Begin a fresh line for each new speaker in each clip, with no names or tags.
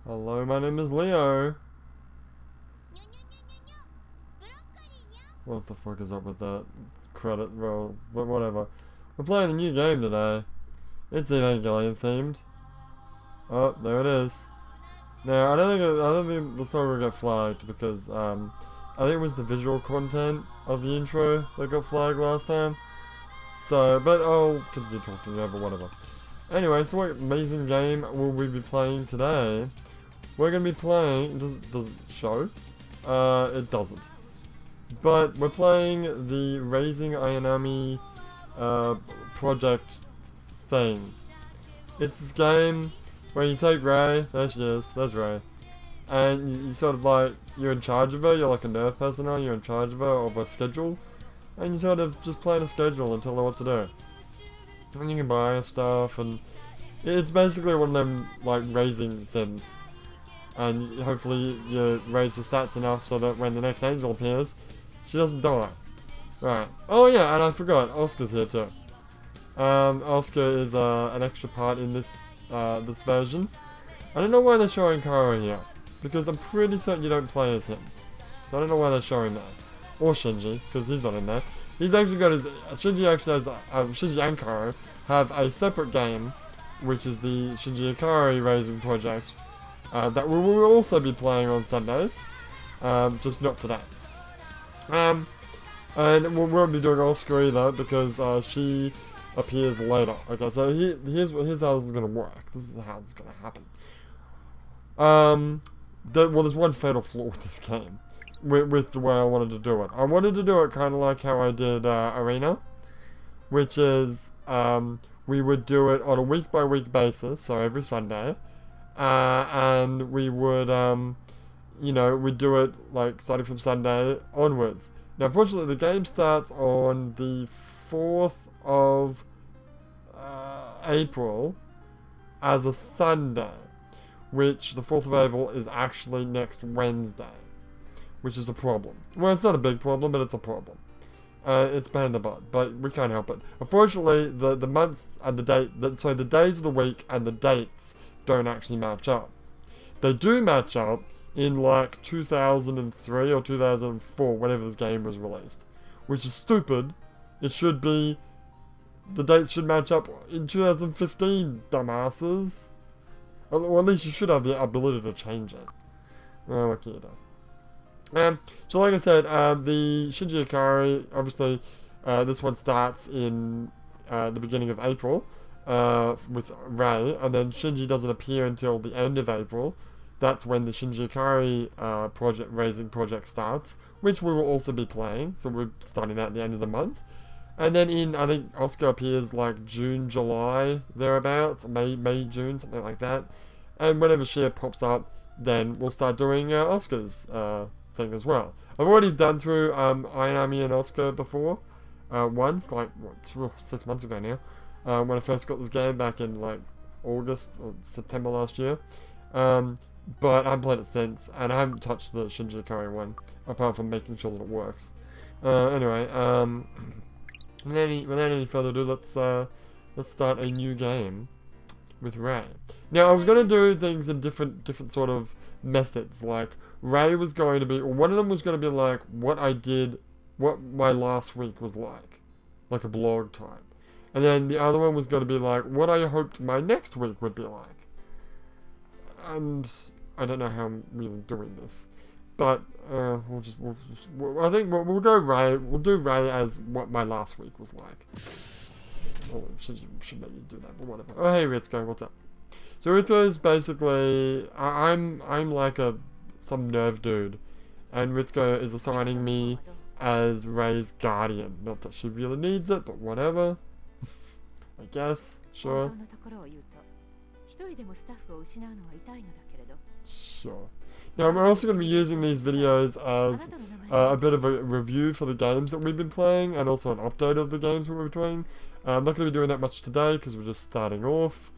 Hello, my name is Leo. What the fuck is up with that credit roll? But whatever. We're playing a new game today. It's Evangelion themed. Oh, there it is. Now, I don't think the song will get flagged because I think it was the visual content of the intro that got flagged last time. So, but I'll continue talking over whatever. Anyway, so what amazing game will we be playing today? We're gonna be playing. Does it show? It doesn't. But we're playing the Raising Ayanami Project thing. It's this game where you take Ray, there she is, there's Ray, and you sort of like, you're in charge of her, you're like a nerve personnel, you're in charge of her, of a schedule, and you sort of just plan a schedule and tell her what to do. And you can buy her stuff, and it's basically one of them, like, raising sims. And hopefully you raise the stats enough so that when the next angel appears, she doesn't die. Right. Oh yeah, and I forgot, Asuka's here too. Asuka is an extra part in this this version. I don't know why they're showing Karo here, because I'm pretty certain you don't play as him. So I don't know why they're showing that. Or Shinji, because he's not in there. He's actually got his... Shinji actually has... Shinji and Karo have a separate game, which is the Shinji Ikari Raising Project, that we will also be playing on Sundays, just not today. And we won't be doing Asuka either, because she appears later. Okay, so here's how this is going to work. This is how this is going to happen. Well, there's one fatal flaw with this game, with the way I wanted to do it. I wanted to do it kind of like how I did Arena, which is we would do it on a week-by-week basis, so every Sunday, and we would, you know, we'd do it like starting from Sunday onwards. Now, unfortunately, the game starts on the 4th of April as a Sunday, which the 4th of April is actually next Wednesday, which is a problem. Well, it's not a big problem, but it's a problem. It's a pain in the butt, but we can't help it. Unfortunately, the months and the date, so the days of the week and the dates don't actually match up. They do match up in like 2003 or 2004, whenever this game was released, which is stupid. It should be, the dates should match up in 2015, dumbasses. Or at least you should have the ability to change it. Oh, what can you do? So like I said, the Shinji Ikari, obviously, this one starts in the beginning of April with Rei, and then Shinji doesn't appear until the end of April. That's when the Shinji Ikari project Raising Project starts, which we will also be playing, so we're starting that at the end of the month. And then I think Asuka appears like June, July, thereabouts, May, June, something like that. And whenever she pops up, then we'll start doing Asuka's thing as well. I've already done through Ayanami and Asuka before, once, like, 6 months ago now, when I first got this game back in like August or September last year. But I haven't played it since, and I haven't touched the Shinji Ikari one, apart from making sure that it works. Anyway, without any further ado, let's start a new game with Ray. Now, I was gonna do things in different sort of methods. Like, Ray was going to be, or one of them was going to be like what my last week was like a blog time, and then the other one was going to be like what I hoped my next week would be like. And I don't know how I'm really doing this, but I think we'll go Ray. We'll do Ray as what my last week was like. Oh, should maybe do that, but whatever. Oh, hey Ritsuko, what's up? So Ritsuko is basically I'm like some nerve dude, and Ritsuko is assigning me as Ray's guardian. Not that she really needs it, but whatever. I guess, sure. Sure. Now, I'm also going to be using these videos as a bit of a review for the games that we've been playing, and also an update of the games we've been playing. I'm not going to be doing that much today, because we're just starting off.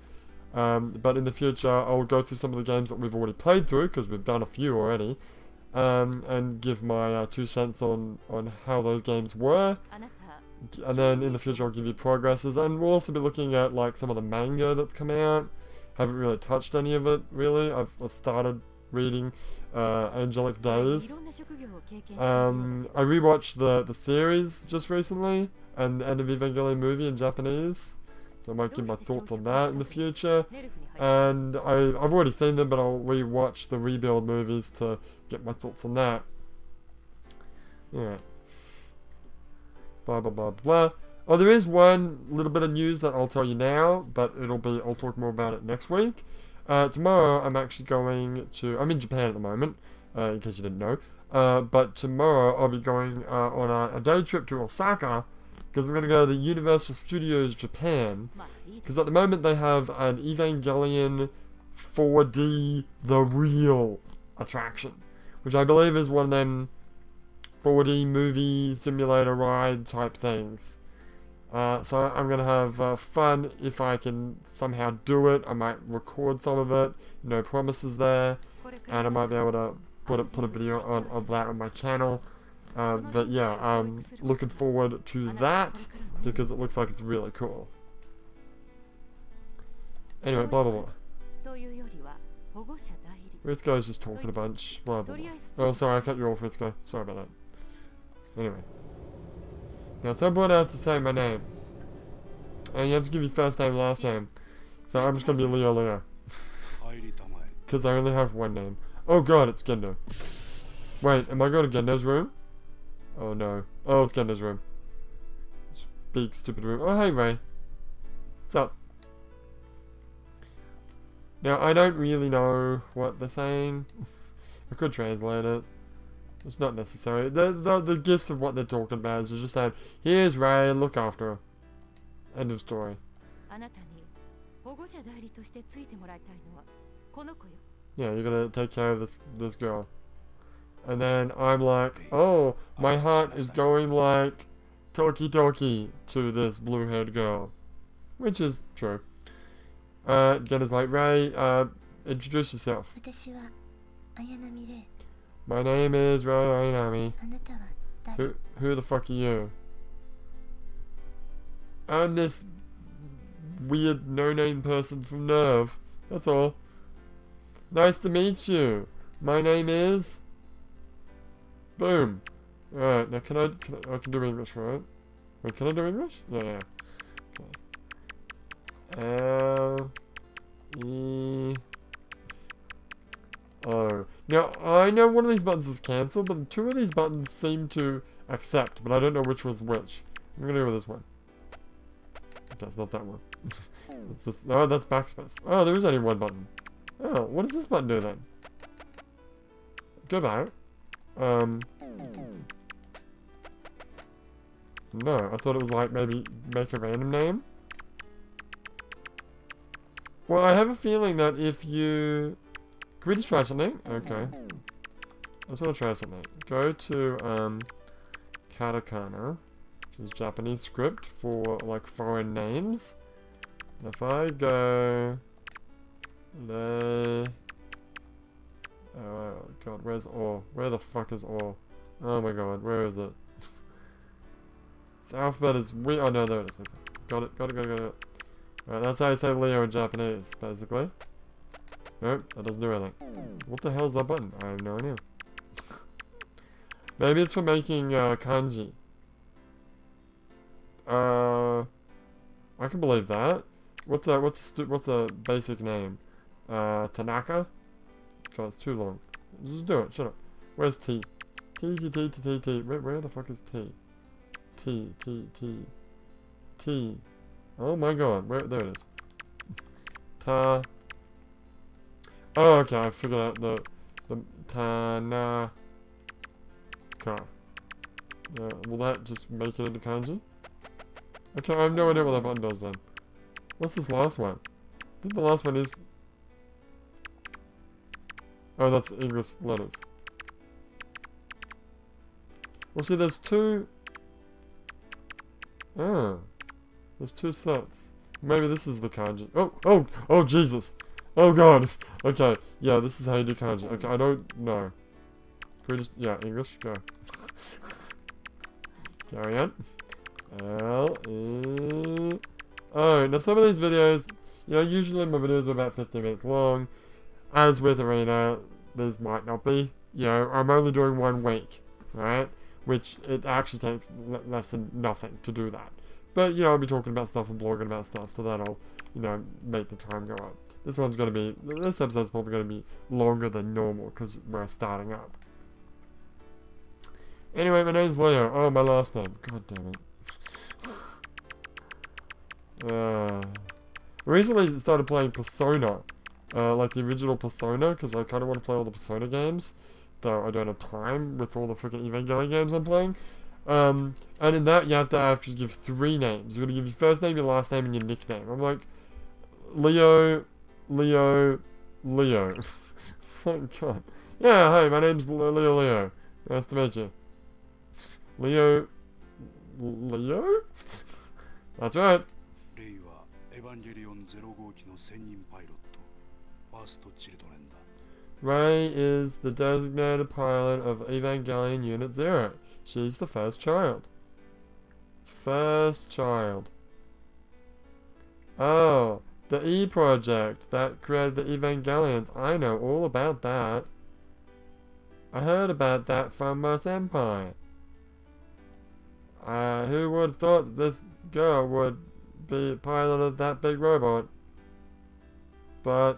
But in the future, I'll go through some of the games that we've already played through, because we've done a few already, and give my 2 cents on how those games were. And then in the future, I'll give you progresses, and we'll also be looking at like some of the manga that's come out, haven't really touched any of it, really. I've started reading Angelic Days. I rewatched the series just recently, and the End of Evangelion movie in Japanese. So I might give my thoughts on that in the future. And I've already seen them, but I'll rewatch the Rebuild movies to get my thoughts on that. Yeah. Blah blah blah blah. Oh, there is one little bit of news that I'll tell you now, but I'll talk more about it next week. Tomorrow I'm actually going to, I'm in Japan at the moment, in case you didn't know. But tomorrow I'll be going on a day trip to Osaka, because I'm going to go to the Universal Studios Japan. Because at the moment they have an Evangelion 4D The Real attraction, which I believe is one of them 4D movie simulator ride type things. So I'm gonna have fun if I can somehow do it. I might record some of it, no promises there, and I might be able to put a video of that on my channel. But yeah, I'm looking forward to that because it looks like it's really cool. Anyway, blah blah blah. Ritsuko's just talking a bunch. Blah blah blah. Oh, sorry, I cut you off, Ritsuko. Sorry about that. Anyway. Now, someone else to say my name. And you have to give your first name, last name. So I'm just gonna be Leo. Because I only have one name. Oh god, it's Gendo. Wait, am I going to Gendo's room? Oh no. Oh, it's Gendo's room. This big, stupid room. Oh, hey, Ray. What's up? Now, I don't really know what they're saying. I could translate it. It's not necessary. The gist of what they're talking about is just saying, here's Ray, look after her. End of story. Yeah, you're gonna take care of this girl. And then I'm like, oh, my heart is going like Toki to this blue-haired girl. Which is true. Again, it's like, Ray, introduce yourself. My name is Ayanami. Who the fuck are you? I'm this weird no-name person from Nerve. That's all. Nice to meet you. My name is... Boom. Alright, now I can do English, right? Wait, can I do English? Yeah. Okay. E... Oh. Now, I know one of these buttons is cancel, but two of these buttons seem to accept, but I don't know which was which. I'm gonna go with this one. Okay, it's not that one. It's this. Oh, that's backspace. Oh, there is only one button. Oh, what does this button do then? Go back. No, I thought it was like maybe make a random name. Well, I have a feeling that if you... Can we just try something? Okay. Let's want to try something. Go to, katakana, which is Japanese script for, like, foreign names. And if I go... Oh, god, where's O? Where the fuck is O? Oh my god, where is it? This alphabet is oh no, there it is. Okay. Got it. Alright, that's how you say Leo in Japanese, basically. Nope, that doesn't do anything. What the hell is that button? I have no idea. Maybe it's for making kanji. I can believe that. What's a basic name? Tanaka? God, it's too long. Just do it. Shut up. Where's T? T. Where the fuck is T? T. Oh my god. There it is. Ta. Oh, okay. I figured out the Tanaka. Will that just make it into kanji? Okay, I have no idea what that button does then. What's this last one? I think the last one is... Oh, that's English letters. Well, see, there's two... Oh. There's two sets. Maybe this is the kanji. Oh, Jesus. Oh, God. Okay, yeah, this is how you do kanji. Okay, I don't know. Can we just... Yeah, English, go. Carry on. L-E... Oh, now some of these videos... You know, usually my videos are about 15 minutes long. As with Arena, these might not be. You know, I'm only doing 1 week, right? Which it actually takes less than nothing to do that. But, you know, I'll be talking about stuff and blogging about stuff, so that'll, you know, make the time go up. This episode's probably going to be longer than normal, because we're starting up. Anyway, my name's Leo. Oh, my last name. God damn it. Recently started playing Persona. Like the original Persona, because I kind of want to play all the Persona games. Though I don't have time with all the freaking Evangelion games I'm playing. And in that, you have to actually give 3 names. You're going to give your first name, your last name, and your nickname. I'm like, Leo. Thank God. Yeah, hey, my name's Leo. Nice to meet you. Leo? That's right. Rei is the designated pilot of Evangelion Unit 0. She's the first child. Oh, the E Project that created the Evangelions. I know all about that. I heard about that from my senpai. Who would have thought this girl would be a pilot of that big robot? But,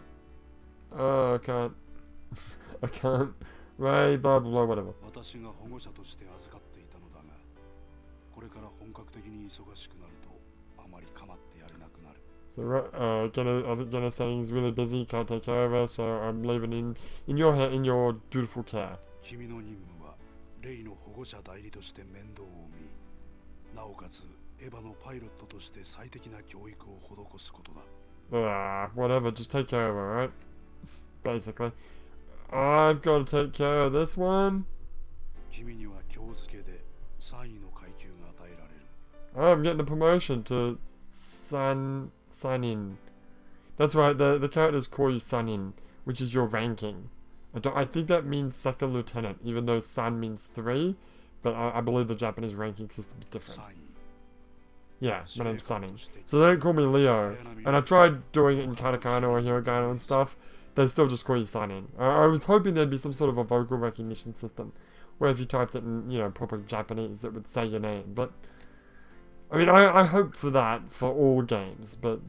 I can't. I can't. Right, blah blah blah, whatever. So, Gonna saying he's really busy, can't take care of her, so I'm leaving in your dutiful care. Whatever, just take care of her, right? Basically. I've got to take care of this one. I'm getting a promotion to Sanin. That's right, the characters call you Sanin, which is your ranking. I think that means second lieutenant, even though San means 3, but I believe the Japanese ranking system is different. Yeah, my name's Sunny. So they don't call me Leo. And I tried doing it in katakana or hiragana and stuff. They still just call you Sunny. I was hoping there'd be some sort of a vocal recognition system, where if you typed it in, you know, proper Japanese, it would say your name. But I mean, I hoped for that for all games, but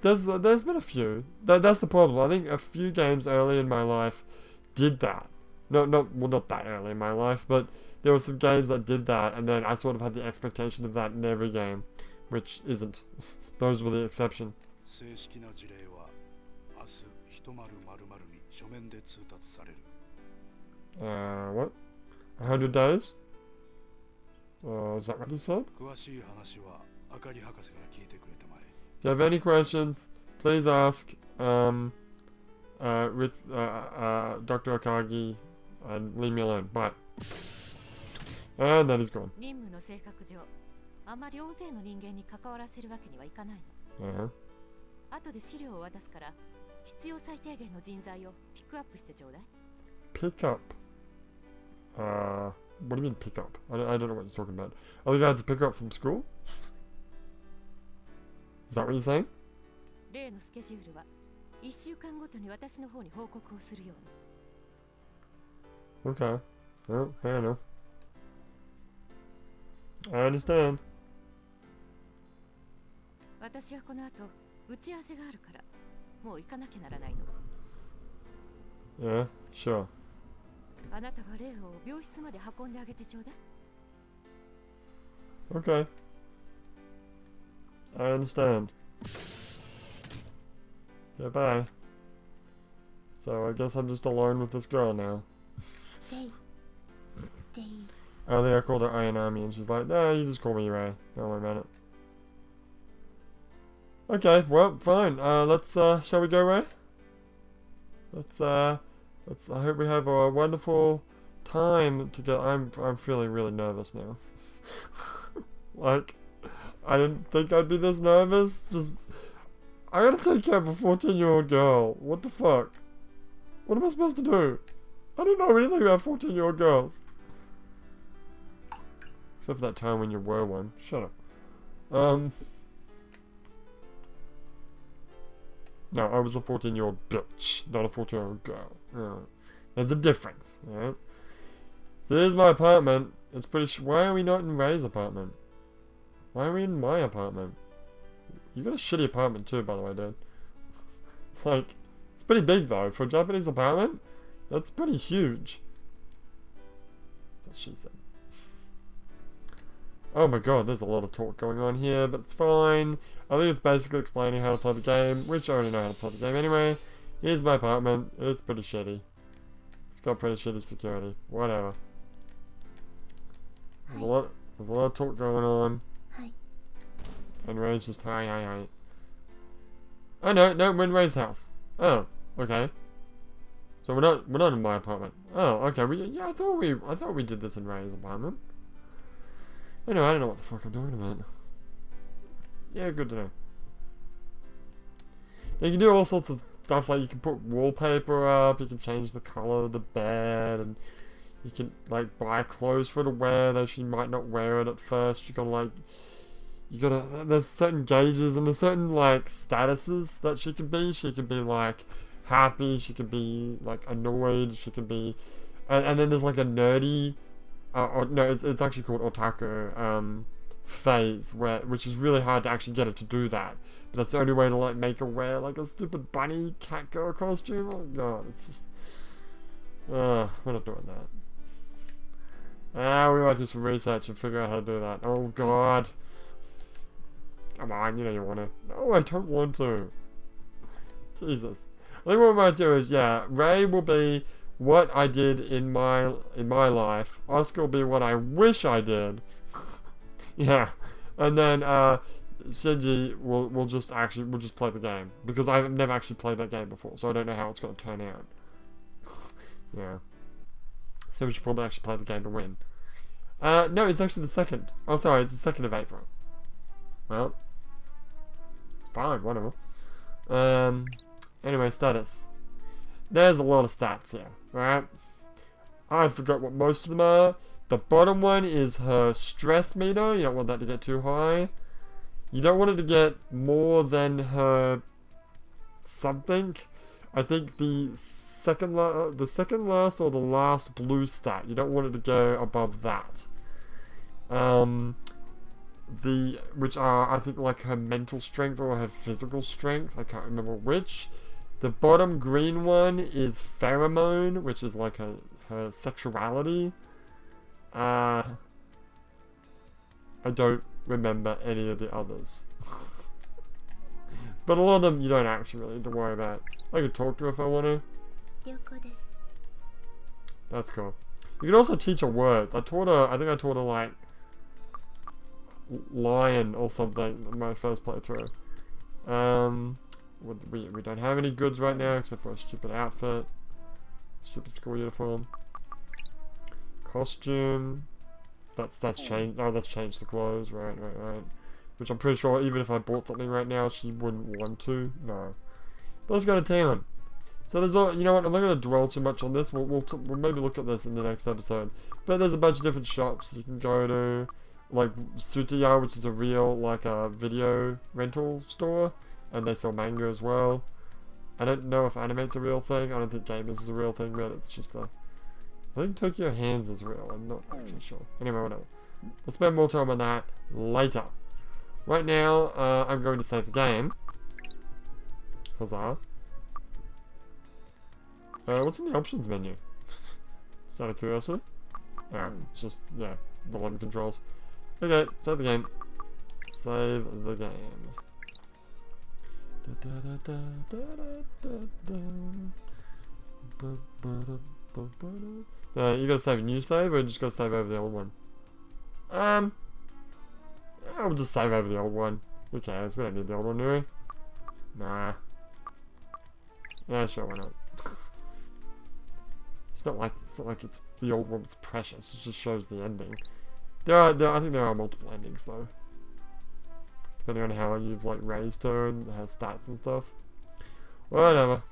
there's been a few. That's the problem. I think a few games early in my life did that. Not that early in my life, but there were some games that did that, and then I sort of had the expectation of that in every game, which isn't. Those were the exception. What? 100 days? Is that what you said? If you have any questions, please ask Dr. Akagi, and leave me alone. Bye. And that is gone. Pick up? What do you mean pick up? I don't know what you're talking about. I think I had to pick up from school? Is that what you're saying? Okay. Well, fair enough. I understand. Yeah, sure. Okay. I understand. Yeah, bye. So I guess I'm just alone with this girl now. I think I called her Ayanami and she's like, nah, you just call me Ray. Don't worry about it. Okay, well, fine. Let's, shall we go, Ray? I hope we have a wonderful time together. I'm feeling really nervous now. Like, I didn't think I'd be this nervous. I gotta take care of a 14-year-old girl. What the fuck? What am I supposed to do? I don't know anything about 14-year-old girls. Except for that time when you were one. Shut up. No, I was a 14-year-old bitch, not a 14-year-old girl. There's a difference, alright? So here's my apartment. It's pretty why are we not in Ray's apartment? Why are we in my apartment? You got a shitty apartment too, by the way, dude. Like, it's pretty big though. For a Japanese apartment, that's pretty huge. That's what she said. Oh my god, there's a lot of talk going on here, but it's fine. I think it's basically explaining how to play the game, which I already know how to play the game anyway. Here's my apartment. It's pretty shitty. It's got pretty shitty security. Whatever. There's a lot of talk going on. And Ray's just hi. Oh no, we're in Ray's house. Oh, okay. So we're not in my apartment. Oh, okay. I thought we did this in Ray's apartment. Anyway, I don't know what the fuck I'm talking about. Yeah, good to know. You can do all sorts of stuff, like you can put wallpaper up, you can change the color of the bed, and you can like buy clothes for her to wear, though she might not wear it at first. There's certain gauges and there's certain like statuses that she can be. She can be like happy, she can be like annoyed, she can be, and then there's like a nerdy, no, it's actually called otaku phase, which is really hard to actually get her to do that. But that's the only way to like make her wear like a stupid bunny cat girl costume. Oh god, it's just, we're not doing that. We might do some research and figure out how to do that. Oh god. Come on, you know you want to. No, I don't want to. Jesus. I think what we might do is, yeah, Ray will be what I did in my life. Asuka will be what I wish I did. Yeah. And then Shinji will just play the game. Because I've never actually played that game before, so I don't know how it's going to turn out. Yeah. So we should probably actually play the game to win. No, it's actually the 2nd. Oh, sorry, it's the 2nd of April. Well, fine, whatever. Anyway, status. There's a lot of stats here, right? I forgot what most of them are. The bottom one is her stress meter. You don't want that to get too high. You don't want it to get more than her something. I think the second last or the last blue stat. You don't want it to go above that. Which are, I think, like her mental strength or her physical strength. I can't remember which. The bottom green one is pheromone, which is like her sexuality. I don't remember any of the others. But a lot of them you don't actually really need to worry about. I could talk to her if I want to. That's cool. You can also teach her words. I think I taught her like lion or something in my first playthrough. We don't have any goods right now except for a stupid outfit, stupid school uniform, costume. That's changed. Oh, that's changed the clothes. Right. Which I'm pretty sure even if I bought something right now, she wouldn't want to. No. But let's go to town. So there's all. You know what? I'm not going to dwell too much on this. We'll maybe look at this in the next episode. But there's a bunch of different shops you can go to. Like Sutiya, which is a real like a video rental store, and they sell manga as well. I don't know if anime's a real thing. I don't think gamers is a real thing, but it's just I think Tokyo Hands is real. I'm not actually sure. Anyway, whatever. We'll spend more time on that later. Right now, I'm going to save the game. Huzzah. What's in the options menu? Just out of curiosity. It's just yeah, the one controls. Okay, save the game. Save the game. You gotta save a new save, or you just gotta save over the old one? I'll just save over the old one. Who cares? We don't need the old one, do we? Nah. Yeah, sure, why not? It's not like it's the old one's precious. It just shows the ending. I think there are multiple endings though, depending on how you've like raised her and her stats and stuff. Whatever.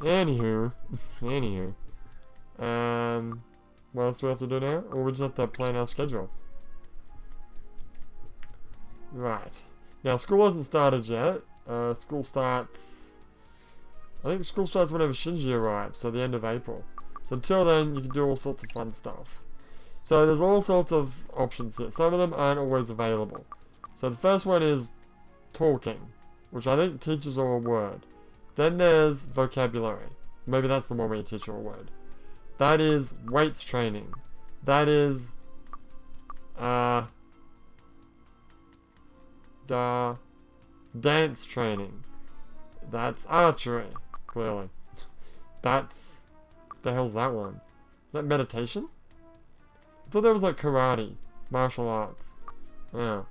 Anywho, what else do we have to do now? Or we just have to plan our schedule. Right. Now, school hasn't started yet. School starts... I think school starts whenever Shinji arrives, so the end of April. So until then, you can do all sorts of fun stuff. So there's all sorts of options here. Some of them aren't always available. So the first one is talking, which I think teaches her a word. Then there's vocabulary. Maybe that's the one where you teach her a word. That is weights training. That is dance training. That's archery, clearly. That's... the hell's that one? Is that meditation? I thought that was like karate, martial arts. Yeah.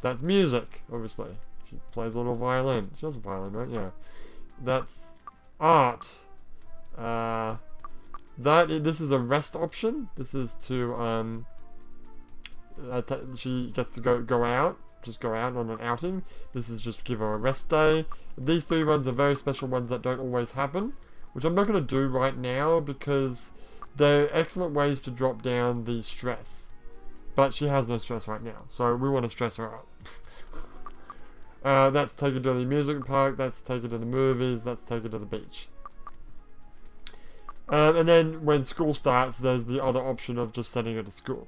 That's music, obviously. She plays a little violin. She has a violin, right? Yeah. That's art. This is a rest option. This is to, she gets to go out. Just go out on an outing. This is just to give her a rest day. These 3 ones are very special ones that don't always happen, which I'm not going to do right now because they're excellent ways to drop down the stress. But she has no stress right now, so we want to stress her out. That's take her to the amusement park, that's take her to the movies, that's take her to the beach. And then when school starts, there's the other option of just sending her to school,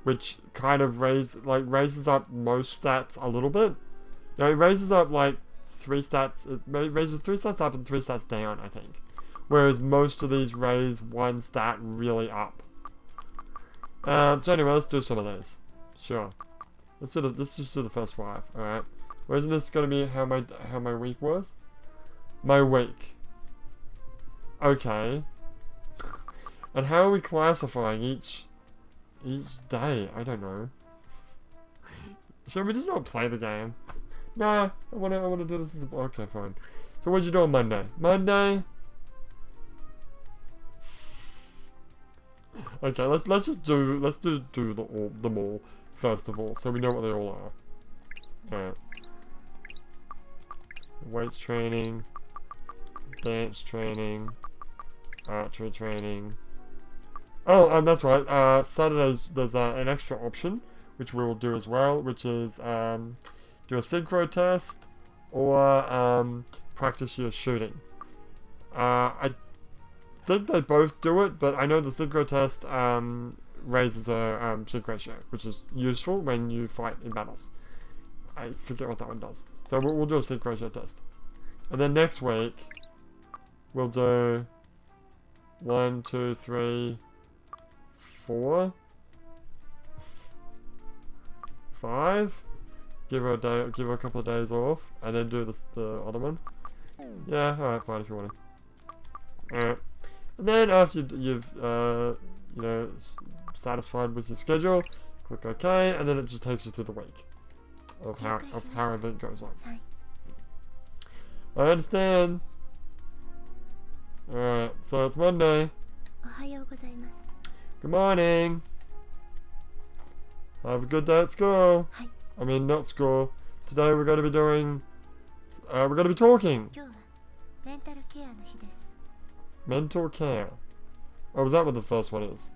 which kind of raises up most stats a little bit. You know, it raises up like 3 stats, it raises 3 stats up and 3 stats down, I think. Whereas most of these raise 1 stat really up. So anyway, let's do some of those. Sure. Let's just do the first 5, alright? Or isn't this gonna be how my week was? My week. Okay. And how are we classifying each day? I don't know. Should we just not play the game? Nah, I wanna do this as a... Okay, fine. So what'd you do on Monday? Monday? Okay, let's do them all first of all, so we know what they all are. Alright. Weights training, dance training, archery training. Oh, and that's right. Saturdays there's an extra option which we will do as well, which is do a synchro test or practice your shooting. I think they both do it, but I know the synchro test raises a sync ratio, which is useful when you fight in battles. I forget what that one does. So we'll do a sync ratio test. And then next week, we'll do 1, 2, 3, 4, 5. Give her a couple of days off, and then do the other one. Yeah, alright, fine if you want to. Alright. And then after you've you know, satisfied with your schedule, click OK, and then it just takes you through the week of how everything goes on. I understand. Alright, so it's Monday. Good morning. Have a good day at school. I mean, not school. Today we're going to be doing... we're going to be talking. Mental care. Oh, is that what the first one is?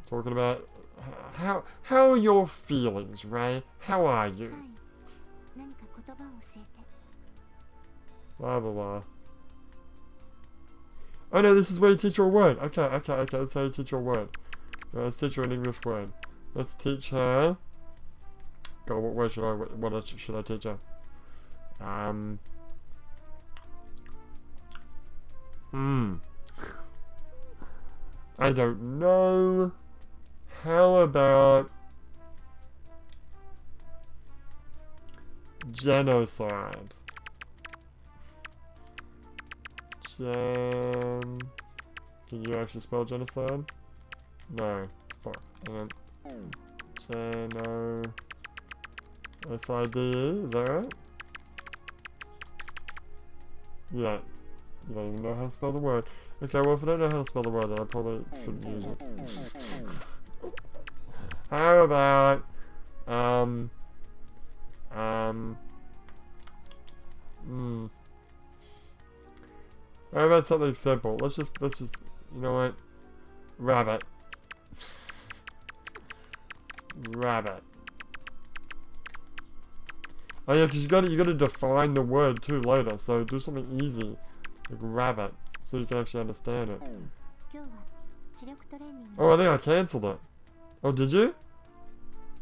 Talking about... How are your feelings, Ray? How are you? Blah, blah, blah. Oh no, this is where you teach her a word. Okay, let's say you teach her a word. Let's teach her an English word. Let's teach her... God, what word should I teach her? I don't know. How about... genocide? Can you actually spell genocide? No. Fuck. And then... S-I-D-E, is that right? Yeah. You don't even know how to spell the word. Okay, well if I don't know how to spell the word then I probably shouldn't use it. How about... How about something simple? Let's just, you know what? Rabbit. Rabbit. Oh yeah, because you gotta define the word too later. So do something easy, like rabbit, so you can actually understand it. Oh, I think I cancelled it. Oh, did you?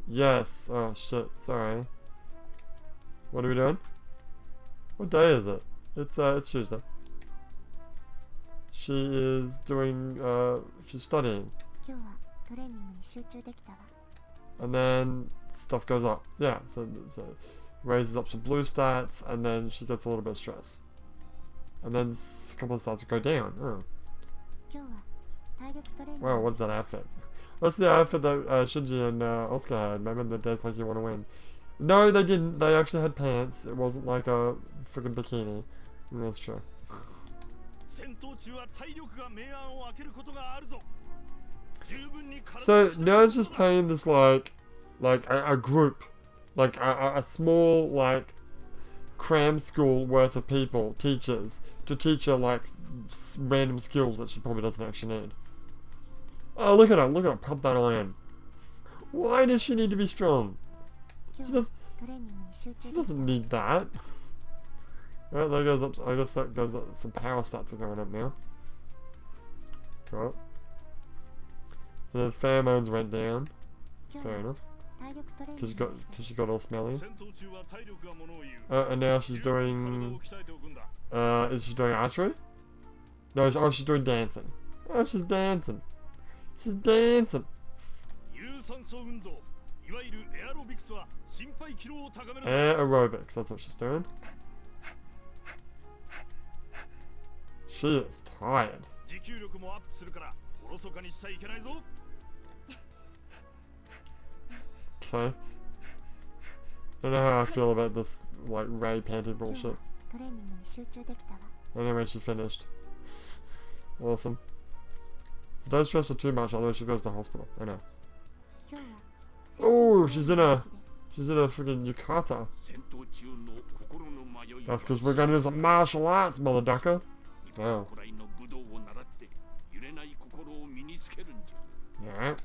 Yes. Oh shit. Sorry. What are we doing? What day is it? It's Tuesday. She is doing she's studying. And then stuff goes up. Yeah. So raises up some blue stats, and then she gets a little bit of stress. And then a couple of stats go down. Oh. Wow, what's that outfit? That's the outfit that Shinji and Oscar had. Remember the days like you want to win? No, they didn't. They actually had pants. It wasn't like a freaking bikini. That's true. So now it's just paying this like a group, like a small like cram school worth of people, teachers, to teach her like random skills that she probably doesn't actually need. Oh, look at her pump that iron. Why does she need to be strong? She doesn't need that. Alright, that goes up. I guess that goes up. Some power stats are going up now. Right. And then pheromones went down. Fair enough. Because she got all smelly. And now she's doing. Is she doing archery? No, she's doing dancing. Oh, she's dancing. She's dancing. Aerobics, that's what she's doing. She is tired. Okay. I don't know how I feel about this, like, Ray panty bullshit. Anyway, she finished. Awesome. So don't stress her too much, otherwise she goes to hospital. I know. Oh, she's in a freaking yukata. That's because we're gonna do some martial arts, mother ducker. Oh. Alright.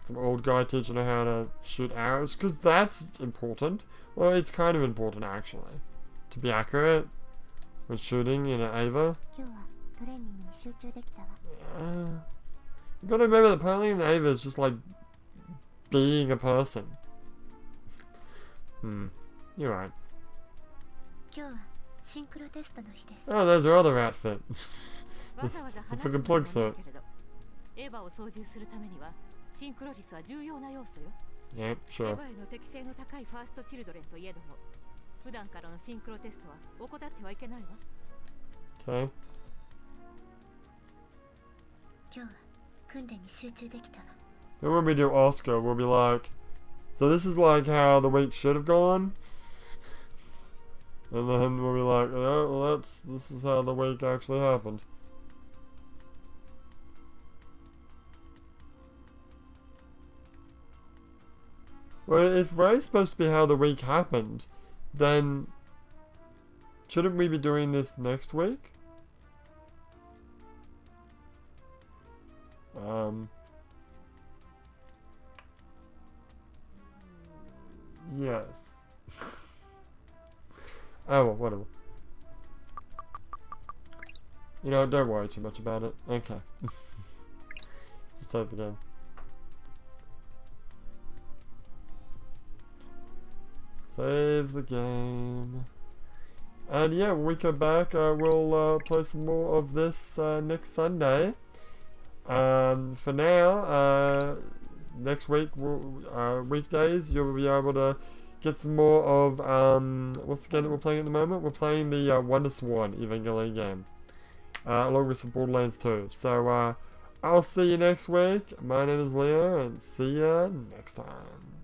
Some old guy teaching her how to shoot arrows, because that's important. Well, it's kind of important actually. To be accurate when shooting in an Ava. You gotta remember that playing in Ava is just like being a person. You're right. Oh, there's her other outfit. The fucking plug suit. Yeah, sure. Okay. Then when we do Oscar, we'll be like, so this is like how the week should have gone. And then we'll be like, oh, well, this is how the week actually happened. Well, if Ray's supposed to be how the week happened, then shouldn't we be doing this next week? Yes. Oh, well, whatever. You know, don't worry too much about it. Okay. Just save the game. Save the game. And yeah, when we come back, we'll play some more of this next Sunday. For now, next week, weekdays, you'll be able to get some more of, what's the game that we're playing at the moment? We're playing the WonderSwan Evangelion game, along with some Borderlands 2. So, I'll see you next week. My name is Leo, and see ya next time.